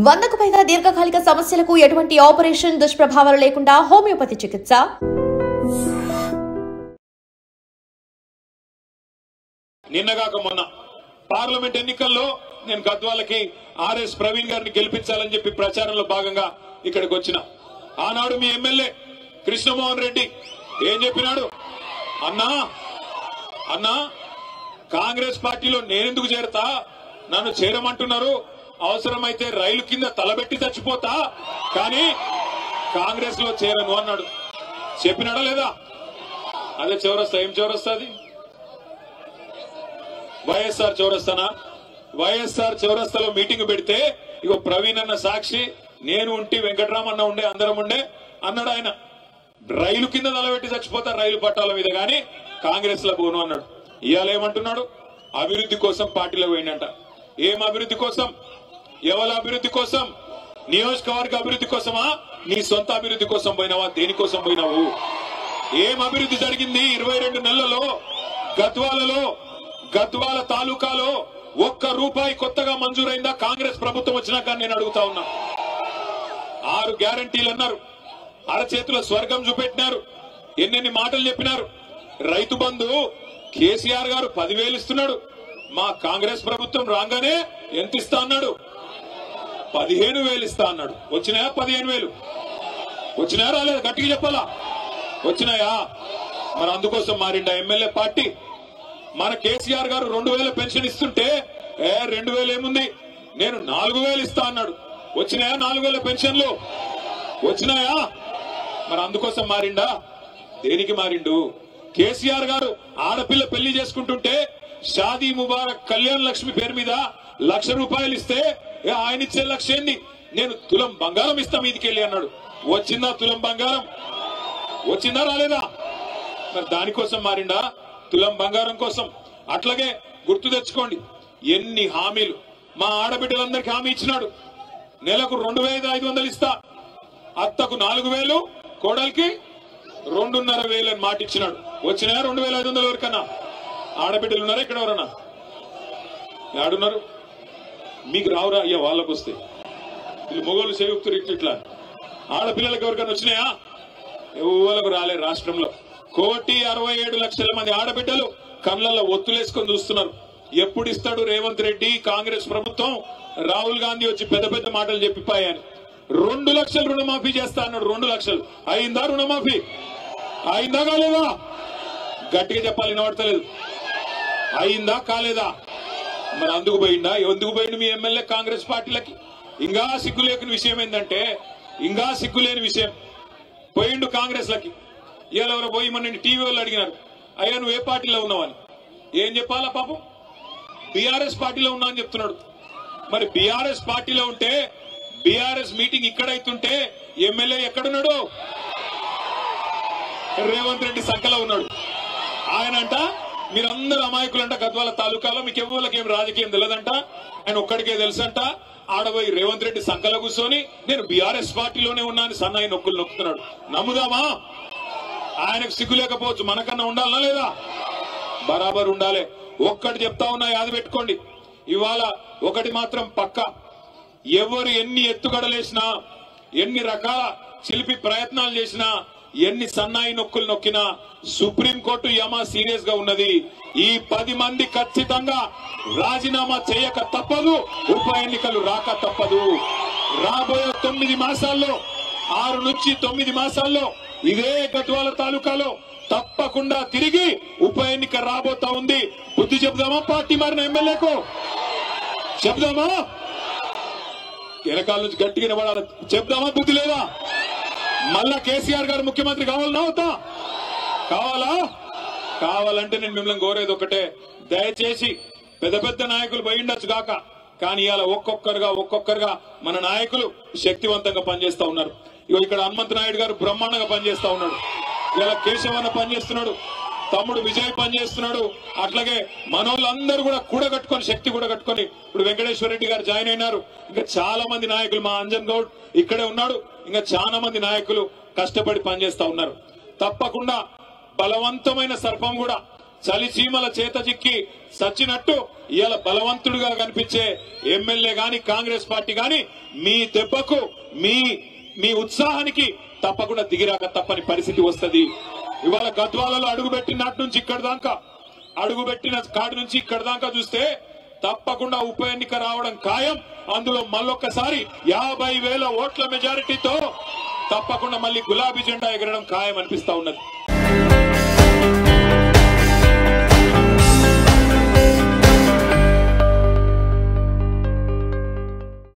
100కు పైగా దీర్ఘకాలిక సమస్యలకు ఎటువంటి ఆపరేషన్ దుష్ప్రభావాలు లేకుండా హోమియోపతి చికిత్స. నిన్నగాక మొన్న పార్లమెంట్ ఎన్నికల్లో నేను గద్వాలకి ఆర్ఎస్ ప్రవీణ్ గారిని గెలిపించాలని చెప్పి ప్రచారంలో భాగంగా ఇక్కడికి వచ్చిన ఆనాడు మీ ఎమ్మెల్యే కృష్ణమోహన్ రెడ్డి ఏం చెప్పినాడు? అన్నా కాంగ్రెస్ పార్టీలో నేనెందుకు చేరతా, నన్ను చేరమంటున్నారు, అవసరమైతే రైలు కింద తలబెట్టి చచ్చిపోతా, కానీ కాంగ్రెస్ లో చేరను అన్నాడు. చెప్పినాడా లేదా? అదే చౌరస్తా. ఏం చౌరస్తా అది? వైఎస్ఆర్ చౌరస్తానా? వైఎస్ఆర్ చౌరస్తాలో మీటింగ్ పెడితే ఇగో ప్రవీణ్ అన్న సాక్షి, నేను ఉంటే వెంకటరామన్న ఉండే, అందరం ఉండే అన్నాడు. ఆయన రైలు కింద తలబెట్టి చచ్చిపోతా రైలు పట్టాల మీద, గాని కాంగ్రెస్ లో పోను అన్నాడు. ఇవాళ ఏమంటున్నాడు? అభివృద్ధి కోసం పార్టీలో పోయిందంట. ఏం అభివృద్ధి కోసం? ఎవరి అభివృద్ధి కోసం? నియోజకవర్గ అభివృద్ధి కోసమా? నీ సొంత అభివృద్ధి కోసం పోయినావా? దేనికోసం పోయినావు? ఏం అభివృద్ధి జరిగింది 22 నెలలలో? గద్వాల తాలూకాలో ₹1 కొత్తగా మంజూరైందా కాంగ్రెస్ ప్రభుత్వం వచ్చినాక? నేను అడుగుతా ఉన్నా. 6 గ్యారంటీలు అన్నారు, అరచేతిలో స్వర్గం చూపెట్టినారు, ఎన్నెన్ని మాటలు చెప్పినారు. రైతు బంధు కేసీఆర్ గారు 10,000 ఇస్తున్నాడు. మా కాంగ్రెస్ ప్రభుత్వం రాగానే ఎంత ఇస్తా అన్నాడు? 15,000 ఇస్తా అన్నాడు. వచ్చినాయా 15,000? వచ్చినాయా రాలేదు? గట్టిగా చెప్పాలా? వచ్చినాయా? మరి అందుకోసం మారిండా ఎమ్మెల్యే పార్టీ? మన కేసీఆర్ గారు 2,000 పెన్షన్ ఇస్తుంటే 2,000 ఏముంది, నేను 4,000 ఇస్తా అన్నాడు. వచ్చినాయా 4,000 పెన్షన్లు? వచ్చినాయా? మరి అందుకోసం మారిండా? దేనికి మారిండు? కేసీఆర్ గారు ఆడపిల్ల పెళ్లి చేసుకుంటుంటే షాదీ ముబారక్ కళ్యాణ్ లక్ష్మి పేరు మీద ₹1,00,000 ఇస్తే ఆయన ఇచ్చే లక్ష ఏంది, నేను తులం బంగారం ఇస్తా మీదికెళ్ళి అన్నాడు. వచ్చిందా తులం బంగారం? వచ్చిందా రాలేదా? మరి దానికోసం మారిండా? తులం బంగారం కోసం. అట్లాగే గుర్తు తెచ్చుకోండి, ఎన్ని హామీలు మా ఆడబిడ్డలందరికీ హామీ ఇచ్చినాడు. నెలకు 2,500 ఇస్తా, అత్తకు 4,000, కోడలికి 2,500 అని మాట ఇచ్చినాడు. వచ్చినాయా 2,500 ఎవరికన్నా? ఆడబిడ్డలు ఉన్నారా ఇక్కడ? ఎవరన్నా ఆడున్నారు? మీకు రావురా అయ్యా? వాళ్ళకు వస్తే వీళ్ళు మొగోళ్ళు సేవకుతారు. ఇట్లా ఆడపిల్లలకు ఎవరికైనా వచ్చినాయా? ఎవరికి రాలే. రాష్ట్రంలో 1,67,00,000 మంది ఆడబిడ్డలు కళ్ళల్లో ఒత్తులేసుకొని చూస్తున్నారు. ఎప్పుడు ఇస్తాడు రేవంత్ రెడ్డి కాంగ్రెస్ ప్రభుత్వం? రాహుల్ గాంధీ వచ్చి పెద్ద పెద్ద మాటలు చెప్పిపోయాను. 2 లక్షలు రుణమాఫీ చేస్తా అన్నాడు. 2 లక్షలు అయిందా? రుణమాఫీ అయిందా కాలేదా? గట్టిగా చెప్పాలి, వినబడతలేదు. అయిందా కాలేదా? మరి అందుకు పోయిందా? ఎందుకు పోయిండు మీ ఎమ్మెల్యే కాంగ్రెస్ పార్టీలకి? ఇంకా సిగ్గులేని విషయం ఏంటంటే, సిగ్గులేని విషయం పోయిండు కాంగ్రెస్ లకి. ఇవాళ ఎవరో పోయి మన టీవీ వాళ్ళు అడిగినారు, అయ్యా నువ్వు ఏ పార్టీలో ఉన్నావని. ఏం చెప్పాలా పాపం? బీఆర్ఎస్ పార్టీలో ఉన్నా అని చెప్తున్నాడు. మరి బీఆర్ఎస్ పార్టీలో ఉంటే బీఆర్ఎస్ మీటింగ్ ఇక్కడైతుంటే ఎమ్మెల్యే ఎక్కడున్నాడు? రేవంత్ రెడ్డి సంఖలో ఉన్నాడు. ఆయనంట మీరందరూ అమాయకులంట, గద్వాల తాలూకాలో మీకు ఎవరికి ఏం రాజకీయం తెలియదంట, ఆయన ఒక్కడికే తెలుసంట. ఆడబోయి రేవంత్ రెడ్డి సంఖలో కూర్చొని నేను బీఆర్ఎస్ పార్టీలోనే ఉన్నా అని సన్నాయి నొక్కులు నొక్కుతున్నాడు. నమ్ముదామా? ఆయనకు సిగ్గు లేకపోవచ్చు, మనకన్నా ఉండాలనా లేదా? బరాబర్ ఉండాలి. ఒక్కటి చెప్తా ఉన్నా, యాద పెట్టుకోండి. ఇవాళ ఒకటి మాత్రం పక్క, ఎవరు ఎన్ని ఎత్తుగడలేసినా, ఎన్ని రకాల చిలిపి ప్రయత్నాలు చేసినా, ఎన్ని సన్నాయి నొక్కులు నొక్కినా సుప్రీంకోర్టు యమా సీరియస్ గా ఉన్నది. ఈ 10 మంది ఖచ్చితంగా రాజీనామా చేయక తప్పదు, ఉప ఎన్నికలు రాక తప్పదు. రాబోయే 9 మాసాల్లో, 6 నుంచి 9 మాసాల్లో ఇదే గద్వాల తాలూకాలో తప్పకుండా తిరిగి ఉప ఎన్నిక రాబోతా ఉంది. బుద్ధి చెప్దామా పార్టీ మారిన ఎమ్మెల్యేకు? చెప్దామా? వెనకాల నుంచి గట్టిగా నిలబడాలి. చెప్దామా? బుద్ధి లేదా? మళ్ళా కేసీఆర్ గారు ముఖ్యమంత్రి కావాలన్నా అవుతా? కావాలంటే నేను మిమ్మల్ని కోరేది ఒకటే, దయచేసి పెద్ద పెద్ద నాయకులు పోయిండొచ్చు కాక, కానీ ఇవాళ ఒక్కొక్కరుగా మన నాయకులు శక్తివంతంగా పనిచేస్తా ఉన్నారు. ఇక్కడ హనుమంత్ నాయుడు గారు బ్రహ్మాండంగా పనిచేస్తా ఉన్నాడు. ఇలా కేశవన్న పనిచేస్తున్నాడు, తమ్ముడు విజయ్ పనిచేస్తున్నాడు. అట్లాగే మనోళ్ళందరూ కూడా కూడగట్టుకొని, శక్తి కూడగట్టుకొని ఇప్పుడు వెంకటేశ్వర రెడ్డి గారు జాయిన్ అయినారు. ఇంకా చాలా మంది నాయకులు, మా అంజన్ గౌడ్ ఇక్కడే ఉన్నాడు, ఇంకా చాలా మంది నాయకులు కష్టపడి పనిచేస్తా ఉన్నారు. తప్పకుండా బలవంతమైన సర్పం కూడా చలి సీమల చేత చిక్కి సచ్చినట్టు ఇవాళ బలవంతుడుగా కనిపించే ఎమ్మెల్యే గాని కాంగ్రెస్ పార్టీ గాని మీ దెబ్బకు మీ ఉత్సాహానికి తప్పకుండా దిగిరాక తప్పని పరిస్థితి వస్తది. ఇవాళ గద్వాలలో అడుగుపెట్టిన నాటి నుంచి ఇక్కడ దాకా అడుగుపెట్టిన కాడి నుంచి ఇక్కడ దాకా చూస్తే తప్పకుండా ఉప ఎన్నిక రావడం ఖాయం. అందులో మళ్ళొక్కసారి 50,000 ఓట్ల మెజారిటీతో తప్పకుండా మళ్ళీ గులాబీ జెండా ఎగరడం ఖాయం అనిపిస్తా ఉన్నది.